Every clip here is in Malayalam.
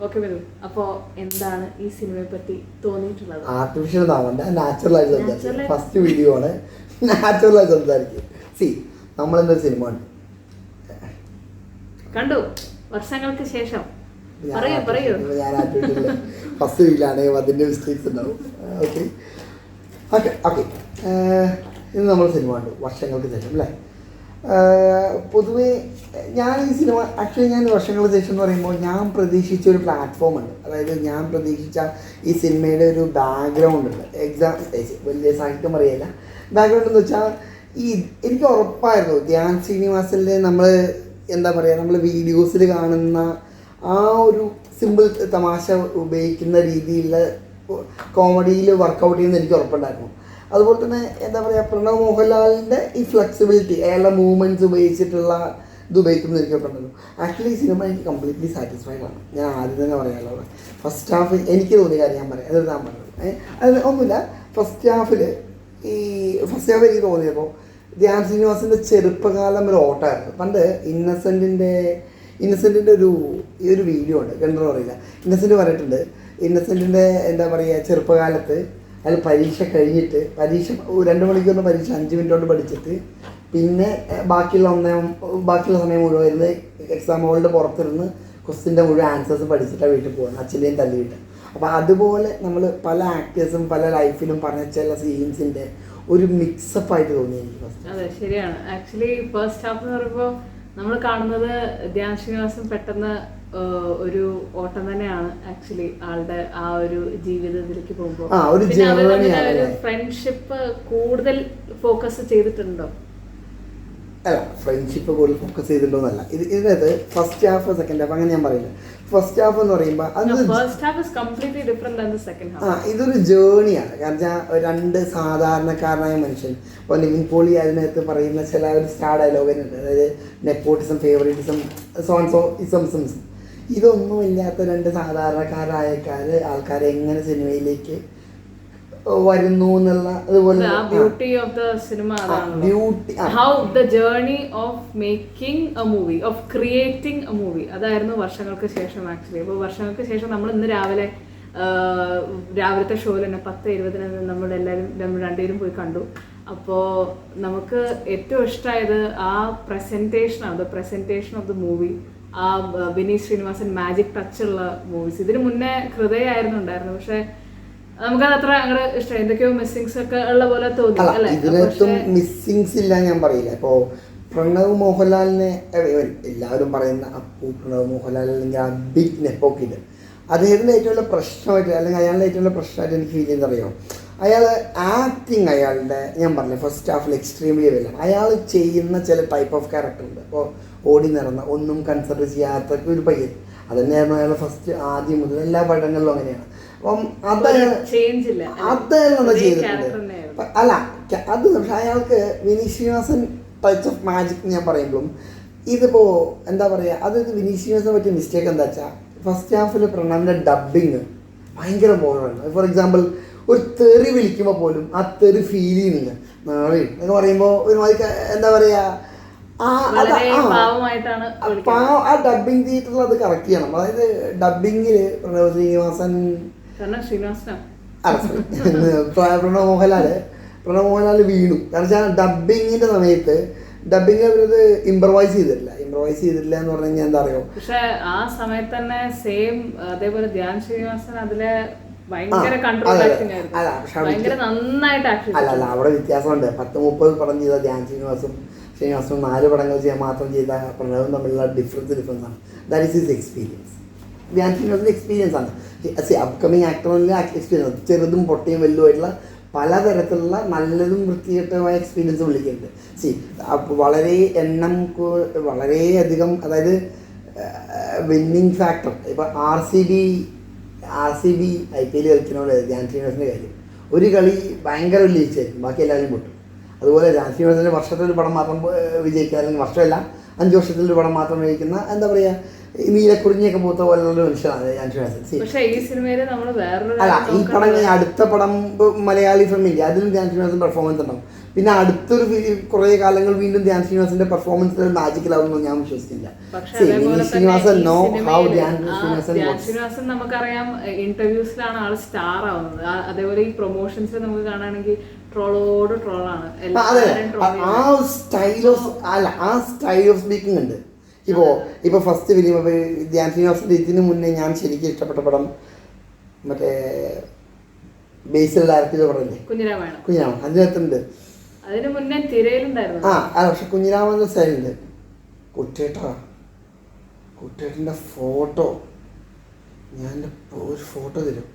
ഓക്കെ വരൂ. അപ്പോ എന്താണ് ഈ സിനിമയെ പറ്റി തോന്നിയിട്ടുള്ളത്? ആർട്ടിഫിഷ്യൽ ആവണ്ട, നാച്ചുറൽ ആയിട്ട് സംസാരിക്കും. ഫസ്റ്റ് വീഡിയോ ആണ്, നാച്ചുറൽ ആയിട്ട് സംസാരിക്കും. നമ്മളെന്തൊരു സിനിമ കണ്ടു വർഷങ്ങൾക്ക് ശേഷം. ഞാൻ ആർട്ടിഫിഷ്യൽ ഫസ്റ്റ് വീഡിയോയാണ്, അതിൻ്റെ മിസ്റ്റേക്സ് ഉണ്ടാവും. ഓക്കെ ഓക്കെ ഓക്കെ ഇത് നമ്മൾ സിനിമ കണ്ടു വർഷങ്ങൾക്ക് ശേഷം അല്ലേ. പൊതുവേ ഞാൻ ഈ സിനിമ ഞാൻ വർഷങ്ങൾക്ക് ശേഷം എന്ന് പറയുമ്പോൾ ഞാൻ പ്രതീക്ഷിച്ച ഒരു പ്ലാറ്റ്ഫോമുണ്ട്. അതായത് ഞാൻ പ്രതീക്ഷിച്ച ഈ സിനിമയുടെ ഒരു ബാക്ക്ഗ്രൗണ്ട് ഉണ്ട്. വലിയ സാഹിത്യം അറിയില്ല. ബാക്ക്ഗ്രൗണ്ട് എന്ന് വെച്ചാൽ എനിക്ക് ഉറപ്പായിരുന്നു ധ്യാൻ ശ്രീനിവാസനിലെ നമ്മൾ എന്താ പറയുക, നമ്മൾ വീഡിയോസിൽ കാണുന്ന ആ ഒരു സിമ്പിൾ തമാശ ഉപയോഗിക്കുന്ന രീതിയിലുള്ള കോമഡിയിൽ വർക്കൗട്ട് ചെയ്യുന്ന എനിക്ക് ഉറപ്പുണ്ടായിരുന്നു. അതുപോലെ തന്നെ എന്താ പറയുക, പ്രണവ് മോഹൻലാലിൻ്റെ ഈ ഫ്ലെക്സിബിലിറ്റി, അയാളുടെ മൂവ്മെൻറ്റ്സ് ഉപയോഗിച്ചിട്ടുള്ള ഇത് ഉപയോഗിക്കുന്നത് എനിക്ക് ഉറപ്പുണ്ടായിരുന്നു. ആക്ച്വലി ഈ സിനിമ എനിക്ക് കംപ്ലീറ്റ്ലി സാറ്റിസ്ഫൈഡ് ആണ്. ഞാൻ ആദ്യം തന്നെ പറയാനുള്ളത് ഫസ്റ്റ് ഹാഫ് എനിക്ക് തോന്നിയ കാര്യം ഞാൻ പറയാം. അതായത് ഞാൻ പറഞ്ഞത് അത് ഒന്നുമില്ല. ഫസ്റ്റ് ഹാഫ് എനിക്ക് തോന്നിയപ്പോൾ ധ്യാൻ ശ്രീനിവാസൻ്റെ ചെറുപ്പകാലം ഒരു ഓട്ടമായിരുന്നു. പണ്ട് ഇന്നസെൻറ്റിൻ്റെ ഒരു വീഡിയോ ഉണ്ട്, കണ്ടോ അറിയില്ല. ഇന്നസെൻറ്റ് പറഞ്ഞിട്ടുണ്ട്, ഇന്നസെൻറ്റിൻ്റെ എന്താ പറയുക ചെറുപ്പകാലത്ത് അയാൾ പരീക്ഷ കഴിഞ്ഞിട്ട് 2 മണിക്കൂറിൻ്റെ പരീക്ഷ 5 മിനിറ്റ് കൊണ്ട് പഠിച്ചിട്ട് പിന്നെ ബാക്കിയുള്ള സമയം മുഴുവൻ ഇരുന്ന് എക്സാം ഹോളിൻ്റെ പുറത്തിരുന്ന് ക്വസ്റ്റിൻ്റെ മുഴുവൻ ആൻസേഴ്സ് പഠിച്ചിട്ടാണ് വീട്ടിൽ പോകുന്നത്, അച്ഛൻ്റെയും തല്ലിയിട്ട്. അപ്പോൾ അതുപോലെ നമ്മൾ പല ആക്ടേഴ്സും പല ലൈഫിലും പറഞ്ഞ ചില സീൻസിൻ്റെ ഒരു മിക്സപ്പ് ആയിട്ട് തോന്നി എനിക്ക് ഫസ്റ്റ്. അതെ, ശരിയാണ്. ആക്ച്വലി ഫസ്റ്റ് ഹാഫ് എന്ന് പറയുമ്പോൾ നമ്മൾ കാണുന്നത് ധ്യാൻ ശ്രീനിവാസൻ പെട്ടെന്ന് ഒരു ഓട്ടം തന്നെയാണ് ആക്ച്വലി ആളുടെ ആ ഒരു ജീവിതത്തിലേക്ക് പോകുമ്പോൾ. ഫ്രണ്ട്ഷിപ്പ് കൂടുതൽ ഫോക്കസ് ചെയ്തിട്ടുണ്ടോ? അല്ല, ഫ്രണ്ട്ഷിപ്പ് കൂടുതൽ ഫോക്കസ് ചെയ്തിട്ടുണ്ടോന്നല്ല. ഇതിനകത്ത് ഫസ്റ്റ് ഹാഫ് സെക്കൻഡ് ഹാഫ് അങ്ങനെ ഞാൻ പറയില്ല. ഫസ്റ്റ് ഹാഫ് എന്ന് പറയുമ്പോൾ ഇതൊരു ജേണിയാണ്. കാരണം 2 സാധാരണക്കാരനായ മനുഷ്യൻ, ഇപ്പോൾ നിവിൻ പോളി അതിനകത്ത് പറയുന്ന ചില ഒരു സ്റ്റാർ ഡയലോഗിനുണ്ട്. അതായത് നെപ്പോട്ടിസം, ഫേവറിറ്റിസം, ഇസംസ്, ഇതൊന്നും ഇല്ലാത്ത 2 സാധാരണക്കാരായ ആൾക്കാരെ എങ്ങനെ സിനിമയിലേക്ക് വരുന്നു എന്നുള്ള അതുപോലെ beauty of the cinema, how the journey of making A movie, of creating A movie, അതായിരുന്നു വർഷങ്ങൾക്ക് ശേഷം ആക്ച്വലി. അപ്പോൾ വർഷങ്ങൾക്ക് ശേഷം നമ്മൾ ഇന്ന് രാവിലത്തെ ഷോയിൽ തന്നെ 10:20 നമ്മൾ രണ്ടുപേരും പോയി കണ്ടു. അപ്പോൾ നമുക്ക് ഏറ്റവും ഇഷ്ടമായത് ആ പ്രസൻറ്റേഷൻ ഓഫ് ദ മൂവി, ആ വിനീത് ശ്രീനിവാസൻ മാജിക് ടച്ചുള്ള മൂവീസ്. ഇതിന് മുന്നേ ഹൃദയമായിരുന്നു ഉണ്ടായിരുന്നു, പക്ഷെ നമുക്കത് അത്ര അങ്ങനെ ഇഷ്ടം, എന്തൊക്കെയോ മിസ്സിങ്സ് ഒക്കെ ഉള്ള പോലെ തോന്നി. ഇതിനകത്തും മിസ്സിങ്സ് ഇല്ല ഞാൻ പറയില്ല. ഇപ്പോൾ പ്രണവ് മോഹൻലാലിനെ എല്ലാവരും പറയുന്ന പ്രണവ് മോഹൻലാൽ അല്ലെങ്കിൽ ആ ബിഗ് നെപ്പോക്കിഡ്, അദ്ദേഹത്തിൻ്റെ ഏറ്റവും വലിയ പ്രശ്നമായിട്ട് അല്ലെങ്കിൽ അയാളുടെ ഏറ്റവും വലിയ പ്രശ്നമായിട്ട് എനിക്ക് ഫീൽ ചെയ്യുന്നത് അറിയാം, അയാൾ ആക്ടിങ്, അയാളുടെ ഞാൻ പറഞ്ഞില്ല ഫസ്റ്റ് ഹാഫിൽ എക്സ്ട്രീംലി വരില്ല. അയാൾ ചെയ്യുന്ന ചില ടൈപ്പ് ഓഫ് ക്യാരക്ടർ ഉണ്ട്. ഇപ്പോൾ ഓടി നടന്ന ഒന്നും കൺസിഡർ ചെയ്യാത്ത ഒരു പയ്യൻ, അതുതന്നെയായിരുന്നു അയാൾ ഫസ്റ്റ് ആദ്യം മുതൽ എല്ലാ പടങ്ങളിലും അങ്ങനെയാണ്. അപ്പം അതാണ് ചെയ്തിട്ടുണ്ട്. അല്ല അത് പക്ഷെ അയാൾക്ക് Vineeth Sreenivasan touch of magic ഞാൻ പറയുമ്പോഴും ഇതിപ്പോൾ എന്താ പറയുക, അതായത് വിനീത് ശ്രീനിവാസനെ പറ്റിയ മിസ്റ്റേക്ക് എന്താ വെച്ചാൽ ഫസ്റ്റ് ഹാഫിൽ പ്രണവിൻ്റെ ഡബ്ബിങ് ഭയങ്കര ബോറാണ്. ഫോർ എക്സാമ്പിൾ ഒരു തെറി വിളിക്കുമ്പോൾ പോലും ആ തെറി ഫീൽ ചെയ്യുന്നില്ല. നാളെ എന്ന് പറയുമ്പോൾ ഒരുമാതിരി എന്താ പറയുക, ആ ഡബ്ബിങ് തിയേറ്ററിൽ അത് കറക്റ്റ് ചെയ്യണം. അതായത് ഡബ്ബിങ്ങിൽ പ്രണവ് മോഹൻലാൽ വീണു. കാരണം വെച്ചാൽ ഡബ്ബിങ്ങിന്റെ സമയത്ത് അവരത് ഇംപ്രവൈസ് ചെയ്തിട്ടില്ല എന്ന് പറഞ്ഞു കഴിഞ്ഞാൽ എന്താ അറിയോ. പക്ഷെ ആ സമയത്ത് തന്നെ സെയിം അതേപോലെ ധ്യാൻ ശ്രീനിവാസൻ അതിലെ അല്ല അവിടെ വ്യത്യാസമുണ്ട്. 10-30 പടം ചെയ്ത ധ്യാൻ ശ്രീനിവാസും 4 പടങ്ങൾ ചെയ്യാൻ മാത്രം ചെയ്ത പ്രണവും തമ്മിലുള്ള ഡിഫറൻസ് ആണ്. That is his experience. Dhyan ശ്രീനിവാസിൻ്റെ എക്സ്പീരിയൻസ് ആണ്. അപ്കമിങ് ആക്ടറിൻ്റെ എക്സ്പീരിയൻസ് ചെറുതും പൊട്ടിയും വലുതുമായിട്ടുള്ള പലതരത്തിലുള്ള നല്ലതും വൃത്തികെട്ടമായ എക്സ്പീരിയൻസ് വിളിക്കുന്നുണ്ട്. വളരെയധികം അതായത് വിന്നിങ് ഫാക്ടർ. ഇപ്പോൾ RCB IPL കളിക്കുന്നതോടെ ധ്യാൻ ശ്രീനിവാസിൻ്റെ കാര്യം, ഒരു കളി ഭയങ്കര വിജയിച്ചായിരിക്കും, ബാക്കി എല്ലാവരും പൊട്ടും. അതുപോലെ ധ്യാൻ ശ്രീനിവാസിൻ്റെ വർഷത്തിലൊരു പടം മാത്രം വിജയിക്കുക, അല്ലെങ്കിൽ വർഷമല്ല 5 വർഷത്തിലൊരു പടം മാത്രം വിജയിക്കുന്ന എന്താ പറയുക നീലക്കുറിഞ്ഞൊക്കെ പൂത്ത പോലുള്ള മനുഷ്യനാണ് ധ്യാൻ ശ്രീനിവാസൻ. അല്ല, ഈ പടം അടുത്ത പടം മലയാളി ഫിലിം ഇല്ല, അതിലും ധ്യാൻ ശ്രീനിവാസൻ പെർഫോമൻസ് ഉണ്ടാവും. പിന്നെ അടുത്തൊരു കുറേ കാലങ്ങൾ വീണ്ടും ധ്യാൻ ശ്രീനിവാസന്റെ പെർഫോമൻസ് മാജിക്കലാവുമെന്ന് ഞാൻ വിശ്വസിക്കില്ല. ശ്രീനിവാസൻ നമുക്കറിയാം ഇന്റർവ്യൂസിലാണ് ആള് സ്റ്റാർ ആവുന്നത്. അതേപോലെ ഈ പ്രൊമോഷൻസ് നമുക്ക് കാണുകയാണെങ്കിൽ ട്രോളോട് ട്രോളാണ്. ആ സ്റ്റൈൽ ഓഫ് സ്പീക്കിംഗ് ഉണ്ട്. ഇപ്പോൾ ഫസ്റ്റ് ഫിലിം ധ്യാൻ ശ്രീനിവാസന്റെ ഇതിന് മുന്നേ ഞാൻ ശരിക്കും ഇഷ്ടപ്പെട്ട പടം മറ്റേ ബേസിൽ ഡയറക്ട് ചെയ്ത പടമല്ലേ കുഞ്ഞിരാമൻ, അതിനകത്തുണ്ട്. അതിന് മുന്നേ തിരയിലുണ്ടായിരുന്നു. പക്ഷെ കുഞ്ഞിരാമന്റെ സ്റ്റൈലുണ്ട്. കുട്ടേട്ടൻ്റെ ഫോട്ടോ ഞാൻ ഒരു ഫോട്ടോ തരും,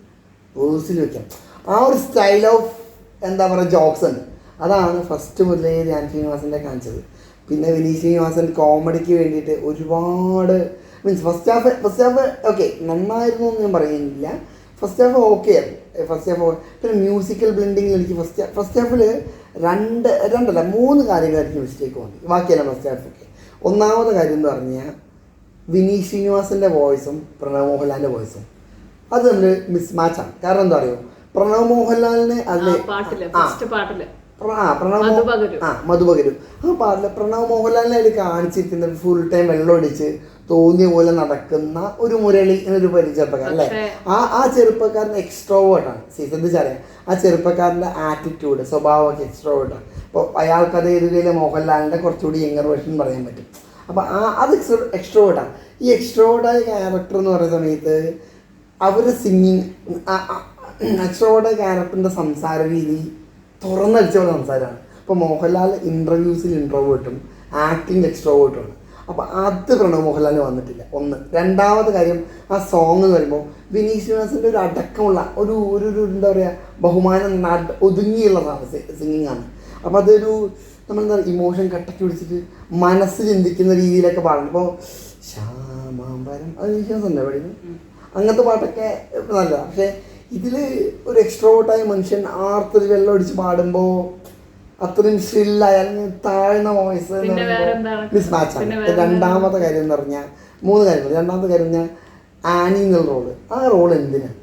പേഴ്സിൽ വെക്കാം. ആ ഒരു സ്റ്റൈൽ ഓഫ് എന്താ പറയുക ജോക്സ് ഉണ്ട്. അതാണ് ഫസ്റ്റ് മുതലേ ധ്യാൻ ശ്രീനിവാസൻ്റെ കാണിച്ചത്. പിന്നെ വിനീത് ശ്രീനിവാസൻ കോമഡിക്ക് വേണ്ടിയിട്ട് ഒരുപാട് മീൻസ് ഫസ്റ്റ് ഹാഫ് ഓക്കെ നന്നായിരുന്നു എന്ന് ഞാൻ പറയുന്നില്ല. ഫസ്റ്റ് ഹാഫ് ഓക്കെ ആയിരുന്നു. ഫസ്റ്റ് ഹാഫ് പിന്നെ മ്യൂസിക്കൽ ബ്ലെൻഡിങ്ങിൽ എനിക്ക് ഫസ്റ്റ് ഹാഫിൽ രണ്ടല്ല 3 കാര്യങ്ങളായിരിക്കും മിസ്റ്റേക്ക് വന്നു. ബാക്കിയല്ല ഫസ്റ്റ് ഹാഫ് ഓക്കെ. ഒന്നാമത്തെ കാര്യം എന്ന് പറഞ്ഞാൽ വിനീത് ശ്രീനിവാസൻ്റെ വോയിസും പ്രണവ് മോഹൻലാലിൻ്റെ വോയിസും അത് നമ്മൾ മിസ് മാച്ചാണ്. കാരണം എന്താ പറയുക, പ്രണവ് മോഹൻലാലിന് അതിൽ മധുപകരും ആ പാട്ടില് പ്രണവ് മോഹൻലാലിനെ അതിൽ കാണിച്ചിരിക്കുന്നത് ഫുൾ ടൈം വെള്ളം അടിച്ച് തോന്നിയ പോലെ നടക്കുന്ന ഒരു മുരളി എന്നൊരു ചെറുപ്പക്കാരൻ അല്ലേ. ആ ചെറുപ്പക്കാരൻ എക്സ്ട്രോവേർട്ടാണ്. ശ്രദ്ധിച്ചറിയാം, ആ ചെറുപ്പക്കാരൻ്റെ ആറ്റിറ്റ്യൂഡ് സ്വഭാവമൊക്കെ എക്സ്ട്രോവേർട്ടാണ്. അപ്പോൾ അയാൾക്കത് എഴുതിയിലെ മോഹൻലാലിൻ്റെ കുറച്ചുകൂടി യങ്ങർ വേർഷൻ പറയാൻ പറ്റും. അപ്പോൾ അത് എക്സ്ട്രോവേർട്ടാണ്. ഈ എക്സ്ട്രോവേർട്ടായ ക്യാരക്ടർ എന്ന് പറയുന്ന സമയത്ത് അവർ സിംഗിങ് എക്സ്ട്രോവേർട്ടായ ക്യാരക്ടറിൻ്റെ സംസാര രീതി തുറന്നടിച്ച പോലെ സംസാരമാണ്. ഇപ്പോൾ മോഹൻലാൽ ഇൻ്റർവ്യൂസിൽ ഇൻട്രോവേർട്ടും ആക്ടിങ് എക്സ്ട്രോവേർട്ടുമാണ്. അപ്പോൾ അത് പ്രണവ് മോഹൻലാലിന് വന്നിട്ടില്ല. ഒന്ന്. രണ്ടാമത്തെ കാര്യം, ആ സോങ് എന്ന് പറയുമ്പോൾ വിനീത് ശ്രീനിവാസൻ്റെ ഒരു അടക്കമുള്ള ഒരു എന്താ പറയുക ബഹുമാനം ഒതുങ്ങിയുള്ള സിംഗിങ് ആണ്. അപ്പോൾ അതൊരു നമ്മളെന്താ ഇമോഷൻ കട്ടക്കി പിടിച്ചിട്ട് മനസ്സ് ചിന്തിക്കുന്ന രീതിയിലൊക്കെ പാടുന്നു. ഇപ്പോൾ ശ്യാമാമ്പരം അത് വിശ്വാസം തന്നെ പഠിക്കുന്നു, അങ്ങനത്തെ പാട്ടൊക്കെ നല്ലതാണ്. പക്ഷേ ഇതിൽ ഒരു എക്സ്ട്രോവേർട്ടായ മനുഷ്യൻ ആർത്തൊരു വെള്ളം അടിച്ച് പാടുമ്പോൾ അത്രയും സ്ട്രില്ലായ താഴ്ന്ന വോയിസ് മിസ് മാച്ചാണ്. രണ്ടാമത്തെ കാര്യം എന്ന് പറഞ്ഞാൽ 3 കാര്യങ്ങൾ. രണ്ടാമത്തെ കാര്യം പറഞ്ഞാൽ ആനി എന്നുള്ള റോള്. ആ റോൾ എന്തിനാണ്